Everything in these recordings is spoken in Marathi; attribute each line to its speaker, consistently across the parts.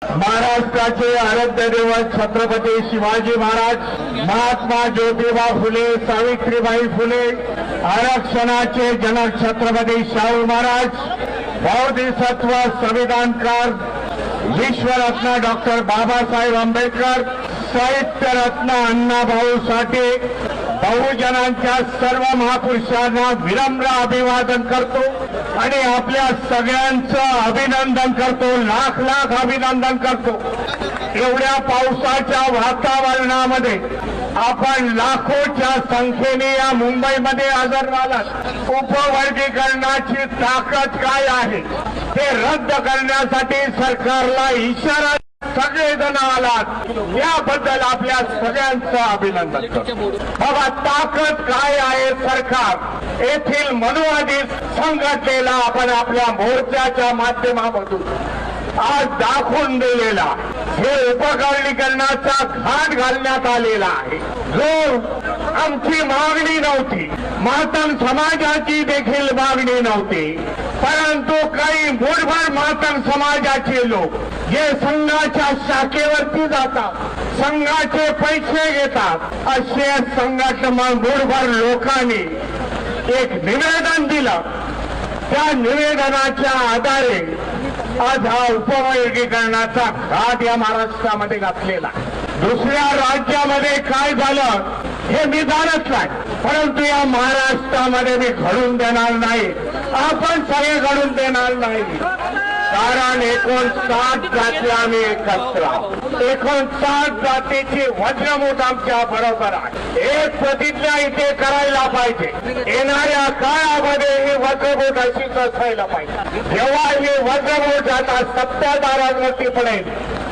Speaker 1: महाराष्ट्राचे आराध्य दैवत छत्रपती शिवाजी महाराज, महात्मा ज्योतिबा फुले, सावित्रीबाई फुले, आरक्षणाचे जनक छत्रपती शाहू महाराज, बौद्धिसत्व संविधानकार विश्वरत्न डॉक्टर बाबासाहेब आंबेडकर, साहित्य रत्न अण्णाभाऊ साठे, बहुजनांच्या सर्व महापुरुषांना विनम्र अभिवादन करतो आणि आपल्या सगळ्यांचं अभिनंदन करतो, लाख लाख अभिनंदन करतो। एवढ्या पावसाच्या वातावरणामध्ये आपण लाखोच्या संख्येने या मुंबईमध्ये हजर झालात। उपवर्गीकरणाची ताकद काय आहे ते रद्द करण्यासाठी सरकारला इशारा सगळेजण आलात, याबद्दल आपल्या सगळ्यांचं अभिनंदन करतो। बाबा ताकद काय आहे सरकार येथील मनुवादी संघटनेला आपण आपल्या मोर्चाच्या माध्यमामधून आज दाखवून दिलेला हे उपकरणीकरणाचा घाट घालण्यात आलेला आहे, जो आमची मागणी नव्हती, मातंग समाजाची देखील मागणी नव्हती, परंतु काही मूठभर मातंग समाजाचे लोक जे संघाच्या शाखेवरती जातात, संघाचे पैसे घेतात, असे संघटना मूठभर लोकांनी एक निवेदन दिलं। त्या निवेदनाच्या आधारे आज हा उपवर्गीकरणाचा घाट या महाराष्ट्रामध्ये घातलेला। दुसऱ्या राज्यामध्ये काय झालं हे मी जाणत नाही, परंतु या महाराष्ट्रामध्ये मी घडून देणार नाही, आपण सगळे घडून देणार नाही। कारण 59 जाती आम्ही एकत्र आहोत, 59 जातीची वज्रमूठ आमच्या बरोबर आहे। एक प्रतिज्ञा इथे करायला पाहिजे, येणाऱ्या काळामध्ये ही वज्रमूठ अशीच असायला पाहिजे। जेव्हा ही वज्रमूठ आता सत्ताधाऱ्यांवरती पडेल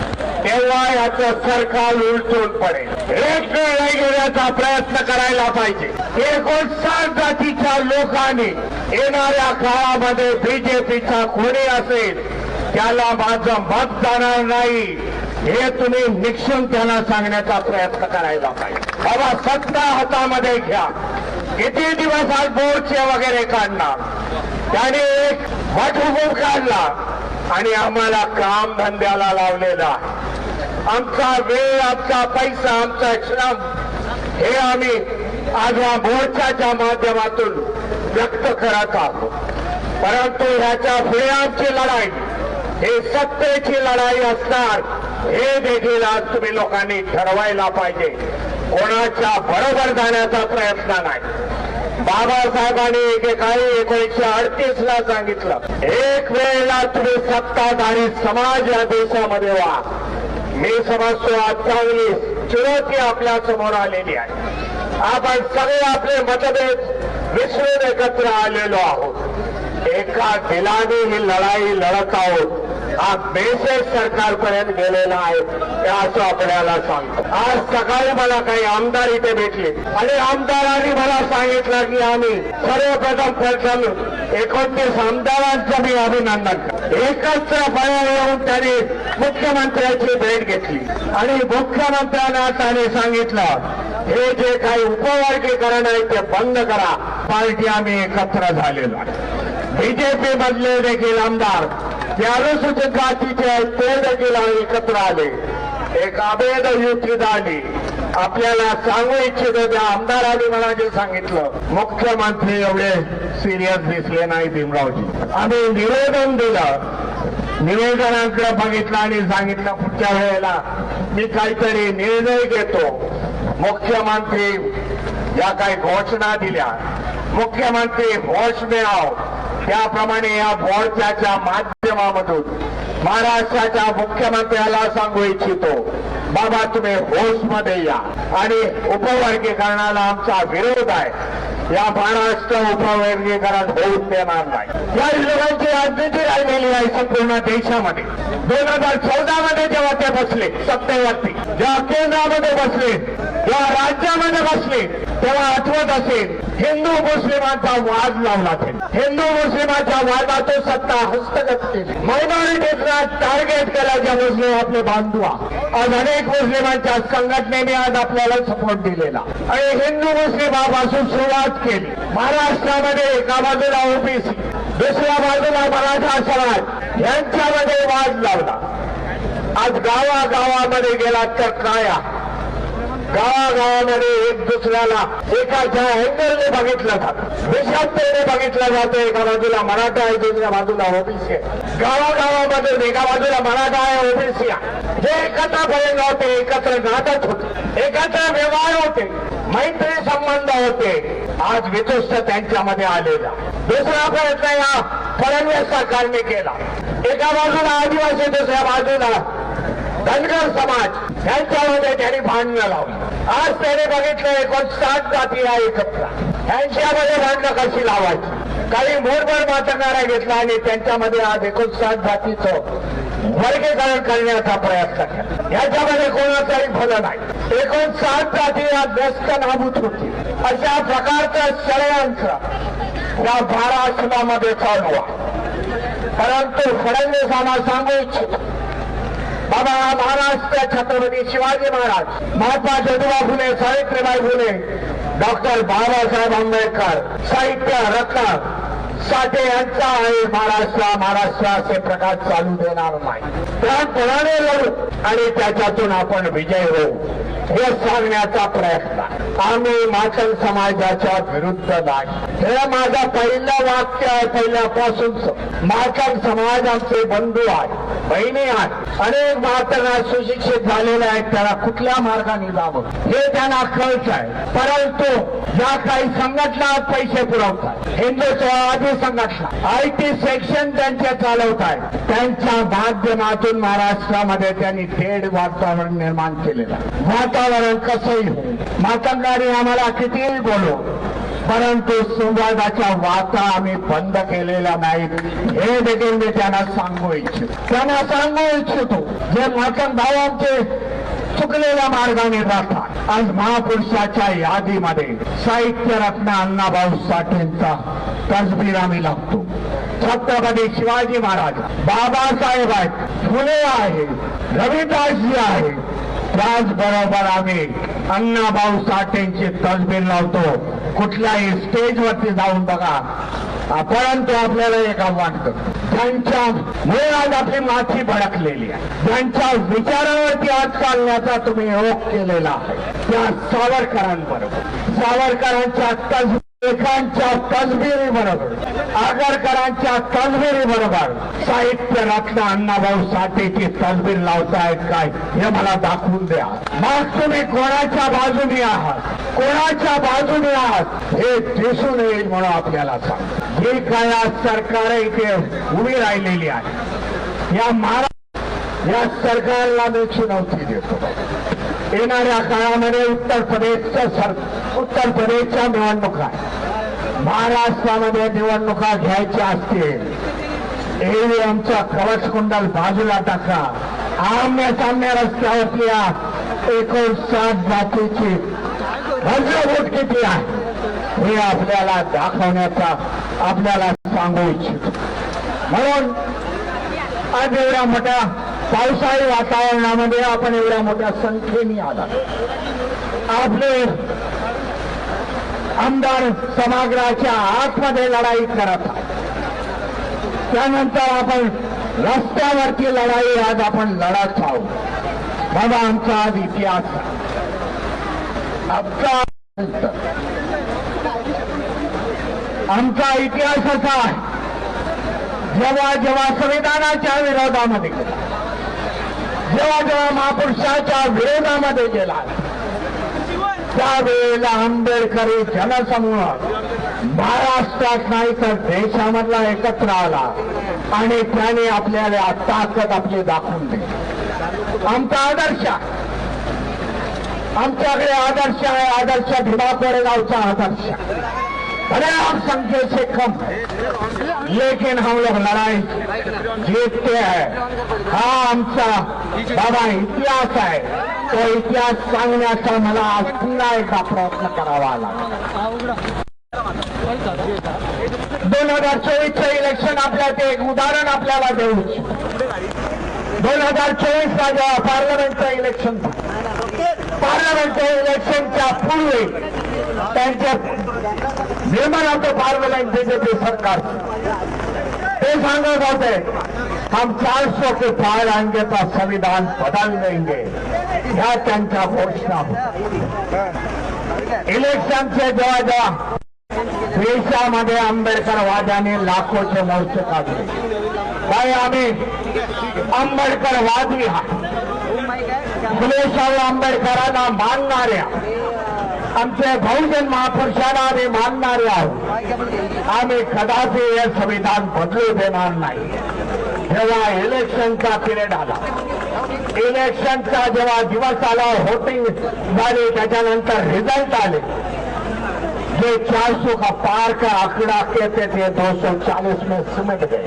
Speaker 1: तेव्हा याचं सरकार उलटून पडेल। एक निर्णय घेण्याचा प्रयत्न करायला पाहिजे। 59 जातीच्या लोकांनी येणाऱ्या काळामध्ये बीजेपीचा कोणी असेल त्याला माझं मत जाणार नाही, हे तुम्ही निक्षून त्यांना सांगण्याचा प्रयत्न करायला पाहिजे। बाबा सत्ता हातामध्ये घ्या, किती दिवस आज मोर्चे वगैरे काढणार, त्याने एक वटहुकूम काढला आणि आम्हाला काम धंद्याला लावलेला आहे। आमचा वेळ, आमचा पैसा, आमचा श्रम हे आम्ही आज या मोर्चाच्या माध्यमातून व्यक्त करत आहोत, परंतु ह्याच्या पुढे आमची लढाई हे सत्तेची लढाई असणार, हे देखील आज तुम्ही लोकांनी ठरवायला पाहिजे। कोणाच्या बरोबर जाण्याचा प्रयत्न नाही। बाबासाहेबांनी एकेकाळी 1938 ला सांगितलं, एक वेळेला तुम्ही सत्ताधारी समाज या देशामध्ये व्हा। मी समजतो आज चांगली चुनौती आपल्या समोर आलेली आहे। आपण सगळे आपले मतभेद विसरून एकत्र आलेलो आहोत, एका दिलाने ही लढाई लढत आहोत। हा मेसेज सरकारपर्यंत गेलेला आहे हे असं आपल्याला सांगतो। आज सकाळी मला काही आमदार इथे भेटले आणि आमदारांनी मला सांगितलं की आम्ही सर्वप्रथम 29 आमदारांचं मी अभिनंदन करतो। एकत्रपणे येऊन त्यांनी मुख्यमंत्र्यांची भेट घेतली आणि मुख्यमंत्र्यांना त्याने सांगितलं हे जे काही उपवर्गीकरण आहे ते बंद करा। पार्टी आम्ही एकत्र झालेलो आहे। बीजेपी मधले देखील आमदार जे अनुसूचित जातीचे आहेत ते देखील एकत्र आले, एक अभेद युती झाली। आपल्याला सांगू इच्छितो त्या आमदारांनी मला जे सांगितलं, मुख्यमंत्री एवढे सिरियस दिसले नाही भीमरावजी। आम्ही निवेदन दिलं, निवेदनाकडे बघितलं आणि सांगितलं पुढच्या वेळेला मी काहीतरी निर्णय घेतो। मुख्यमंत्री या काही घोषणा दिल्या, मुख्यमंत्री होश में आओ, त्याप्रमाणे या मोर्चाच्या माध्यमामधून महाराष्ट्राच्या मुख्यमंत्र्याला सांगू इच्छितो, बाबा तुम्ही होशमध्ये या आणि उपवर्गीकरणाला आमचा विरोध आहे। या महाराष्ट्र उपवर्गीकरण होऊन देणार नाही। या लोकांची राजनीती राहिलेली आहे संपूर्ण देशामध्ये। 2014 मध्ये जेव्हा ते बसले सत्तेवरती, जेव्हा केंद्रामध्ये बसले, जेव्हा राज्यामध्ये बसले, तेव्हा आठवत असेल हिंदू मुस्लिमांचा वाद लावला, हिंदू मुस्लिमांच्या वादात सत्ता हस्तगत केली, मायनॉरिटीजना टार्गेट केला ज्या मुस्लिम आपले बांधू। आज अनेक मुस्लिमांच्या संघटनेने आज आपल्याला सपोर्ट दिलेला आणि हिंदू मुस्लिमापासून सुरुवात केली। महाराष्ट्रामध्ये एका बाजूला ओबीसी, दुसऱ्या बाजूला मराठा समाज यांच्यामध्ये वाद लावला। आज गावागावामध्ये गेलात तर काया गावागावामध्ये एक दुसऱ्याला एकाच्या अँगलने बघितलं जातं, देशांतर्गत बघितलं जातं. एका बाजूला मराठा आहे, दुसऱ्या बाजूला ओबीसी आहे. गावागावामध्ये एका बाजूला मराठा आहे, ओबीसी आहे. जे एकत्र बळीन होते, एकत्र नाटक होते, एकत्र व्यवहार होते, मैत्री संबंध होते, आज विध्वस्त त्यांच्यामध्ये आलेला. दुसरा प्रयत्न या फडणवीस सरकारने केला. एका बाजूला आदिवासी, दुसऱ्या बाजूला धनगर समाज यांच्यामध्ये त्यांनी भांडणं लावली. आज त्याने बघितलं 59 जाती आहे एकत्र, यांच्यामध्ये भांडणं कशी लावायची. काही मोरभर मातंगारा घेतला आणि त्यांच्यामध्ये आज 59 जातीचं वर्गीकरण करण्याचा प्रयत्न केला. याच्यामध्ये कोणाचाही भलं नाही. 59 जाती आज व्यस्त नाबूद होती. अशा प्रकारचं षडयंत्र या महाराष्ट्रामध्ये चालू आहे. परंतु फडणवीसांना सांगू इच्छितो, बाबा महाराष्ट्र छत्रपती शिवाजी महाराज, महात्मा ज्योतिबा फुले, सावित्रीबाई फुले, डॉक्टर बाबासाहेब आंबेडकर, साहित्य रत्न साठे यांचा आहे महाराष्ट्र असे प्रकार चालू देणार नाही. त्याप्रमाणे लढू आणि त्याच्यातून आपण विजय होऊ हे सांगण्याचा प्रयत्न. आम्ही माचल समाजाच्या विरुद्ध नाही. हे माझं पहिलं वाक्य आहे. पहिल्यापासूनच माचल समाज आमचे बंधू आहे, बहिणी आहेत. अनेक मातंगा सुशिक्षित झालेले आहेत, त्याला कुठल्या मार्गाने जावं हे त्यांना कळत आहे. परंतु ज्या काही संघटना पैसे पुरवतात, हिंदुत्ववादी संघटना, IT सेक्शन त्यांचे चालवत आहेत, त्यांच्या माध्यमातून महाराष्ट्रामध्ये त्यांनी तेढ वातावरण निर्माण केलेलं आहे. वातावरण कसंही हो, मातंगाने आम्हाला कितीही बोलू, परंतु संवादाच्या वाता आम्ही बंद केलेल्या नाहीत हे देखील मी त्यांना सांगू इच्छितो. जे मातंग भाव आमचे चुकलेल्या मार्गाने जातात. आज महापुरुषाच्या यादीमध्ये साहित्य रत्न अण्णाभाऊ साठेंचा तसबीर आम्ही लागतो. छत्रपती शिवाजी महाराज, बाबासाहेब आहेत, फुले आहे, रविदासजी आहे, त्याचबरोबर आम्ही अण्णाभाऊ साठेंची तसबीर लावतो. कुठल्याही स्टेजवरती जाऊन बघा. परंतु आपल्याला एक आव्हान करतो, ज्यांच्यामुळे आज आपली माथी भडकलेली आहे, ज्यांच्या विचारावरती आज चालण्याचा तुम्ही योग केलेला आहे, त्या सावरकरांबरोबर, सावरकरांच्या लेखांच्या तसबिरी बरोबर, आगरकरांच्या तसबिरी बरोबर साहित्य रत्न अण्णाभाऊ साठेची तसबीर लावतायत काय हे मला दाखवून द्या. मग तुम्ही कोणाच्या बाजूने आहात, कोणाच्या बाजूने आहात हे दिसून येईल म्हणून आपल्याला सांग. जी काय आज सरकार इथे उभी राहिलेली आहे, या सरकारला मी चुनौती देतो. येणाऱ्या काळामध्ये उत्तर प्रदेशच्या निवडणुका, महाराष्ट्रामध्ये निवडणुका घ्यायच्या असतील, EVMचा कवच कुंडल बाजूला टाका. आम्य साम्य रस्त्यावरती 59 जातीची वोट किती आहे हे आपल्याला दाखवण्याचा आपल्याला सांगू इच्छितो. म्हणून आज एवढ्या मोठ्या पावसाळी वातावरणामध्ये आपण एवढ्या मोठ्या संख्येने आला. आपले आमदार सभागृहाच्या आतमध्ये लढाई करत आहे, त्यानंतर आपण रस्त्यावरची लढाई आज आपण लढत आहोत. बाबा आमचा आज इतिहास, आमचा इतिहास असा आहे, जेव्हा संविधानाच्या विरोधामध्ये गेला, जेव्हा महापुरुषाच्या विरोधामध्ये गेला, त्यावेळेला आंबेडकरी जनसमूह महाराष्ट्रात नाही तर देशामधला एकत्र आला आणि त्याने आपल्याला ताकद आपली दाखवून दिली. आमचा आदर्श, आमच्याकडे आदर्श आहे, आदर्श भीमा कोरेगावचा आदर्श. बड़े आप संख्या से कम है, लेकिन हम लोग लड़ाई जीतते हैं. हा आमचा बाबा इतिहास आहे. तो इतिहास सांगण्याचा मला आज पुन्हा एकदा प्रयत्न करावा लागला. 2024चं इलेक्शन आपल्याला एक उदाहरण आपल्याला देऊ. 2024ला जेव्हा पार्लमेंटचं इलेक्शन, पार्लमेंटच्या इलेक्शनच्या पूर्वी त्यांचे निर्माण होतं पार्लमेंट बीजेपी सरकार, ते सांगत होते हम 400 के पार आएंगे तो संविधान बदल देंगे, ह्या त्यांच्या घोषणा. इलेक्शनचे जेव्हा जेव्हा देशामध्ये आंबेडकरवाद्यांनी लाखोचे मोर्चे काढले, काय आम्ही आंबेडकरवादी फुले शाहू आंबेडकरांना मानणाऱ्या, आमचे बहुजन महापुरुषांना आम्ही मानणारे आहोत. आम्ही कदापि हे संविधान बदलू देणार नाही. जेव्हा इलेक्शनचा पिरियड आला, इलेक्शनचा जेव्हा दिवस आला, व्होटिंग झाली, त्याच्यानंतर रिझल्ट आले, जे 400 का पार का आंकड़ा कहते थे 240 में सिमट गए.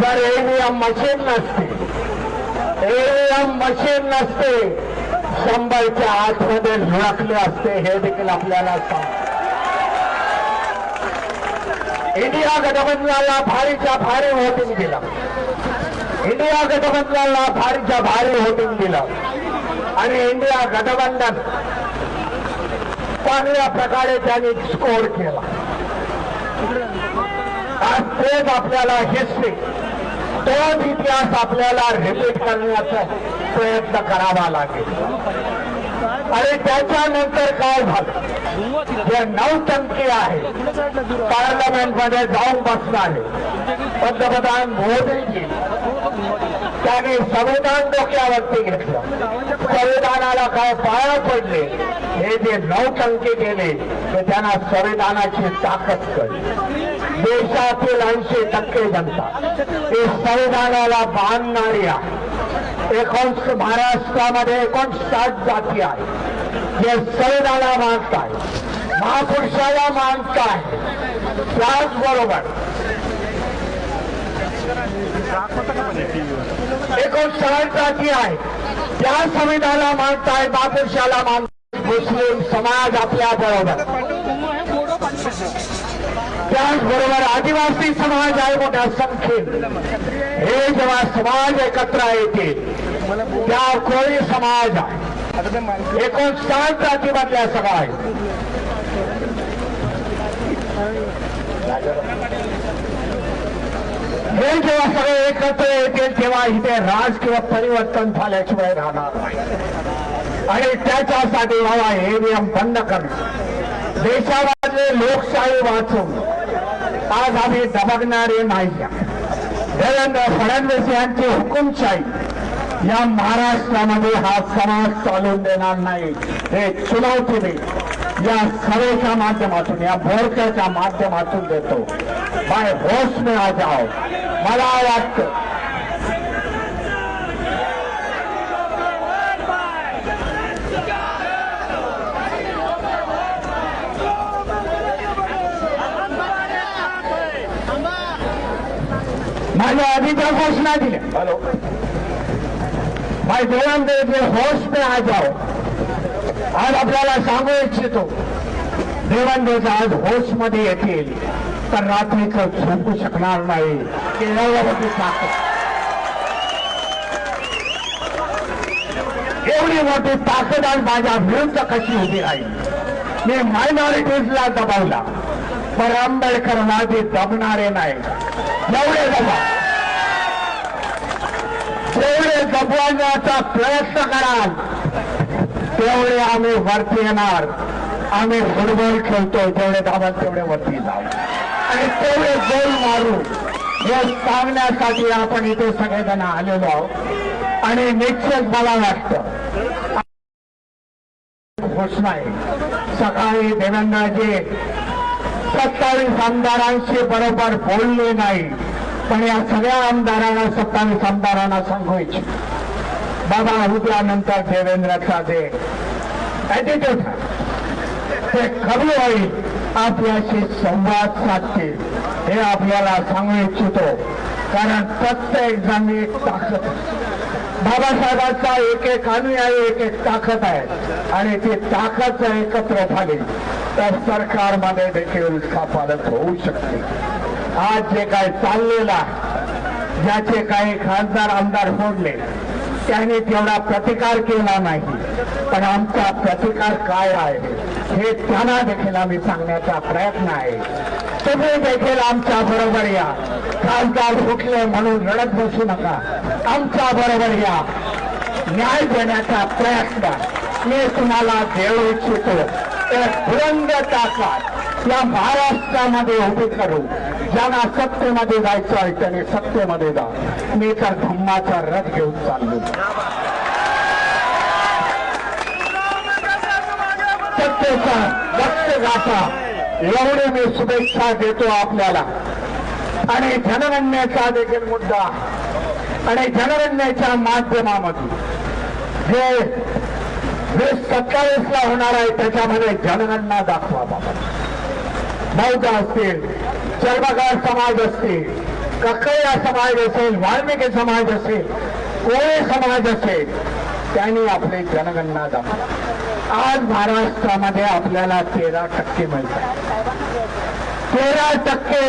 Speaker 1: जर ईवीएम मशीन नसते, ईवीएम मशीन नसते, 100च्या आतमध्ये लुळकले असते, हे देखील आपल्याला सांग. इंडिया गठबंधनाला भारीच्या भारी व्होटिंग दिलं, इंडिया गठबंधनाला भारीच्या भारी व्होटिंग दिलं आणि इंडिया गठबंधन चांगल्या प्रकारे त्यांनी स्कोर केला. आज तेच आपल्याला हिस्ट्री, तोच इतिहास आपल्याला रिपीट करण्याचा प्रयत्न करावा लागेल. आणि त्याच्यानंतर काय झालं, जे नौटंकी आहे पार्लमेंटमध्ये जाऊन बसणारे पंतप्रधान मोदीजी, त्यांनी संविधान डोक्यावरती घेतलं, संविधानाला काय पाया पडले, हे जे नौटंकी केले ते त्यांना संविधानाची ताकद कळली. देशातील 80% जनता हे संविधानाला मानणारी आहे. महाराष्ट्रामध्ये 59 जाती आहे जे संविधानाला मानताय, महापुरुषाला मानताय. त्याचबरोबर 59 जाती आहे त्या संविधानाला मानताय, महापुरुषाला मानताय. मुस्लिम समाज आपल्या बरोबर, त्याचबरोबर आदिवासी समाज आहे मोठ्या संख्येने. हे जेव्हा समाज एकत्र येतील, त्या कोळी समाज आहे, 59 जातीमधल्या समाज, हे जेव्हा सगळे एकत्र येतील तेव्हा इथे राजकीय परिवर्तन झाल्याशिवाय राहणार नाही. आणि त्याच्यासाठी बाबा ईव्हीएम बंद करणं, देशामधले लोकशाही वाचवून आज आम्ही दबगणारे नाही. देवेंद्र फडणवीस यांची हुकुमशाही या महाराष्ट्रामध्ये हा समाज चालून देणार नाही. हे चुनौती मी या सभेच्या माध्यमातून, या मोर्चाच्या माध्यमातून देतो. बाय होश में आ जाओ. मला वाटतं माझ्या आधीच्या घोषणा दिल्या. हॅलो भाई देवेंद्र, होश में आ जाओ. आज आपल्याला सांगू इच्छितो, देवेंद्र आज होश मध्ये येतील तर रात्रीचं झोपू शकणार नाही. एवढी ताकद, एवढी मोठी ताकद आज माझ्या विरुद्ध कशी उभी राहील. मी मायनॉरिटीजला दबावला, पण आंबेडकरवादी दबणारे नाही. एवढे दबा, जेवढे दबवण्याचा प्रयत्न कराल तेवढे आम्ही वरती येणार. आम्ही फुटबॉल खेळतो, जेवढे दाबाल तेवढे वरती जाऊ आणि तेवढे गोल मारू. हे सांगण्यासाठी आपण इथे सगळेजण आलेलो आहोत. आणि निश्चित मला वाटतं घोषणा आहे, सकाळी देवेंद्रजी 27 आमदारांशी बरोबर बोलले नाही, पण या सगळ्या आमदारांना, 27 आमदारांना सांगू इच्छितो, बाबा उद्यानंतर देवेंद्रचा जे ऍटिट्यूड ते कमी होईल, आपल्याशी संवाद साधतील, हे आपल्याला सांगू इच्छितो. कारण प्रत्येक जण एक ताकद, बाबासाहेबांचा एक एक अनुयायी एक एक ताकद आहे आणि ती ताकद जर एकत्र झाली तर सरकारमध्ये देखील स्थापन होऊ शकते. आज जे काय चाललेलं आहे, ज्याचे काही खासदार आमदार फोडले, त्यांनी तेवढा प्रतिकार केला नाही, पण आमचा प्रतिकार काय आहे हे त्यांना देखील आम्ही सांगण्याचा प्रयत्न आहे. तुम्ही देखील आमच्या बरोबर या. खासदार फुटले म्हणून रडत बसू नका. आमच्या बरोबर या. न्याय देण्याचा प्रयत्न मी तुम्हाला देऊ इच्छितो. एक बुलंद ताकद या महाराष्ट्रामध्ये उभी करू. ज्यांना सत्तेमध्ये जायचं आहे त्याने सत्तेमध्ये जा. मी तर धम्माचा रथ घेऊन चाललो. सत्तेचा लक्ष गाठा एवढे मी शुभेच्छा देतो आपल्याला. आणि जनगणनेचा देखील मुद्दा आणि जनगणनेच्या माध्यमामधून जे 27 ला होणार आहे त्याच्यामध्ये जनगणना दाखवा बाबा. बौद्ध असतील, चर्मकार समाज असतील, कक्कया समाज असेल, वाल्मिकी समाज असेल, कोळी समाज असेल, त्यांनी आपली जनगणना दाखवा. आज महाराष्ट्रामध्ये आपल्याला 13% मिळतात. 13%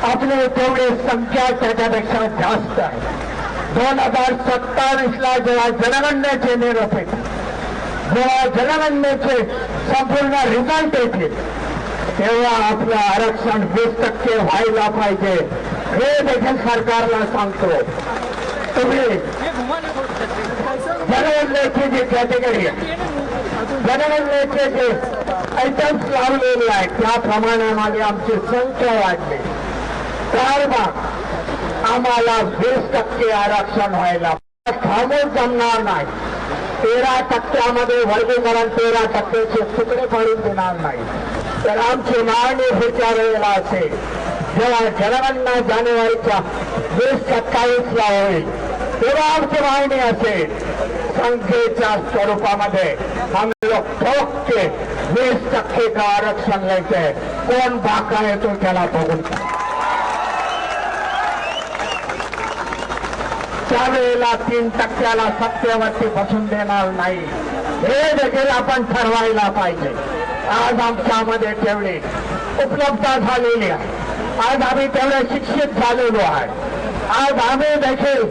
Speaker 1: आपली तेवढी संख्या त्याच्यापेक्षा जास्त आहे. 2027 ला जेव्हा जनगणनेचे निरोप येतील, जेव्हा जनगणनेचे संपूर्ण रिझल्ट येतील, तेव्हा आपलं आरक्षण 20% व्हायला पाहिजे हे देखील सरकारला सांगतो. तुम्ही जनगणनेची जी कॅटेगरी आहे, जनगणनेचे जे आयटम्स लावलेले आहेत त्याप्रमाणे आमची संख्या वाढली. त्यामुळे आम्हाला 20% आरक्षण व्हायला थांबून जमणार नाही. 13% वर्गीकरण 13%चे तुकडे पडून देणार नाही. तर आमची मागणी पुढच्या वेळेला असेल जेव्हा जनगणना जानेवारीच्या 2027 ला होईल तेव्हा आमची मागणी असेल संख्येच्या स्वरूपामध्ये हम लोग ठोक के 20% का आरक्षण लेते. कोण बाका येतो त्याला बघून त्यावेळेला 3% सत्तेवरती बसून देणार नाही हे देखील आपण ठरवायला पाहिजे. आज आमच्यामध्ये तेवढे उपलब्ध झालेली आहे. आज आम्ही तेवढे शिक्षित झालेलो आहे. आज आम्ही देखील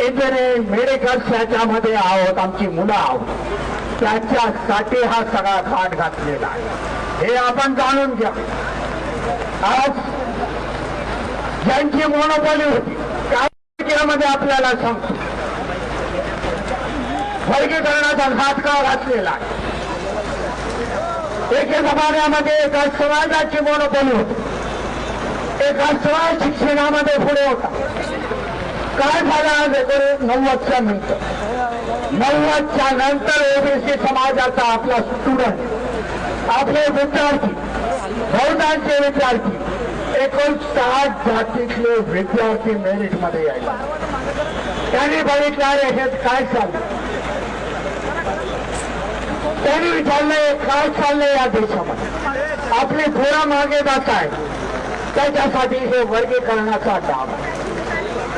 Speaker 1: इंजिनिअरिंग मेडिकल याच्यामध्ये आहोत. आमची मुलं आहोत. त्याच्यासाठी हा सगळा घाट घातलेला आहे हे आपण जाणून घ्या. आज ज्यांची मोनोपॉली होती मध्ये आपल्याला सांगतो वर्गीकरणाचा घात का घातलेला आहे. एके जमान्यामध्ये एका समाजाची मोनोपॉली होती. एका समाज शिक्षणामध्ये पुढे होता. काय झालं आज 1990च्या नंतर 90च्या नंतर ओबीसी समाजाचा आपला स्टुडंट आपले विद्यार्थी बहुतांचे विद्यार्थी 59 जातीतले विद्यार्थी मेरिटमध्ये यायला. त्यांनी बघितलं अरे हे काय चाललं. त्यांनी विचारलंय काय चाललंय या देशामध्ये. आपली थोडा मागे जात आहे त्याच्यासाठी हे वर्गीकरणाचा डाव.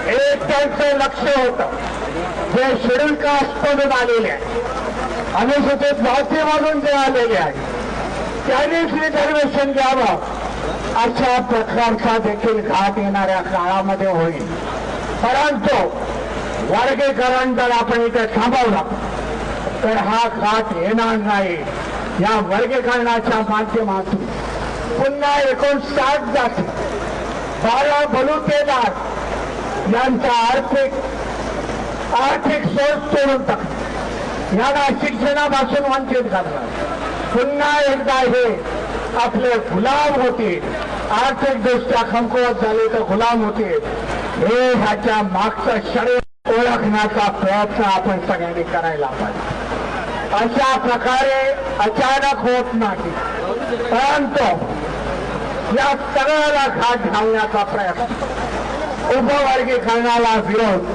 Speaker 1: एक त्यांचं लक्ष होतं जे शेड्यूल कास्ट मधून आलेले आहे, अनुसूचित जातीमधून जे आलेले आहे त्यांनीच रिझर्वेशन घ्यावं अशा प्रकारचा देखील घाट येणाऱ्या काळामध्ये होईल. परंतु वर्गीकरण जर आपण इथे थांबवला तर हा घाट येणार नाही. या वर्गीकरणाच्या माध्यमातून पुन्हा 59 जाती 12 बलुतेदार यांचा आर्थिक सोर्स तोडून टाकणार. यांना शिक्षणापासून वंचित करणार. पुन्हा एकदा हे आपले गुलाम होते. आर्थिकदृष्ट्या कमकुवत झाले तर गुलाम होते. हे ह्याच्या मागचं षडयंत्र ओळखण्याचा प्रयत्न आपण सगळ्यांनी करायला पाहिजे. अशा प्रकारे अचानक होत नाही. परंतु या सगळ्याला घाट घालण्याचा प्रयत्न, उपवर्गीकरणाला विरोध,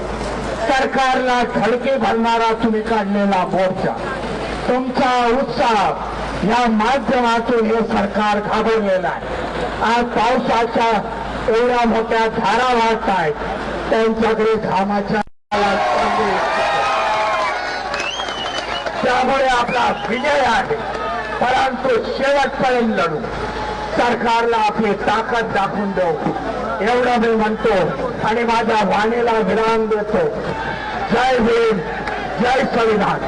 Speaker 1: सरकारला धडकी भरणारा तुम्ही काढलेला मोर्चा, तुमचा उत्साह या माध्यमातून हे सरकार घाबरलेलं आहे. आज पावसाच्या एवढ्या मोठ्या धारा वाहत आहेत. त्यांच्याकडे घामाच्या त्यामुळे आपला विजय आहे. परंतु शेवटपर्यंत लढू. सरकारला आपली ताकद दाखवून देऊ एवढं मी म्हणतो आणि माझ्या वाणीला विराम देतो. जय भीम, जय संविधान.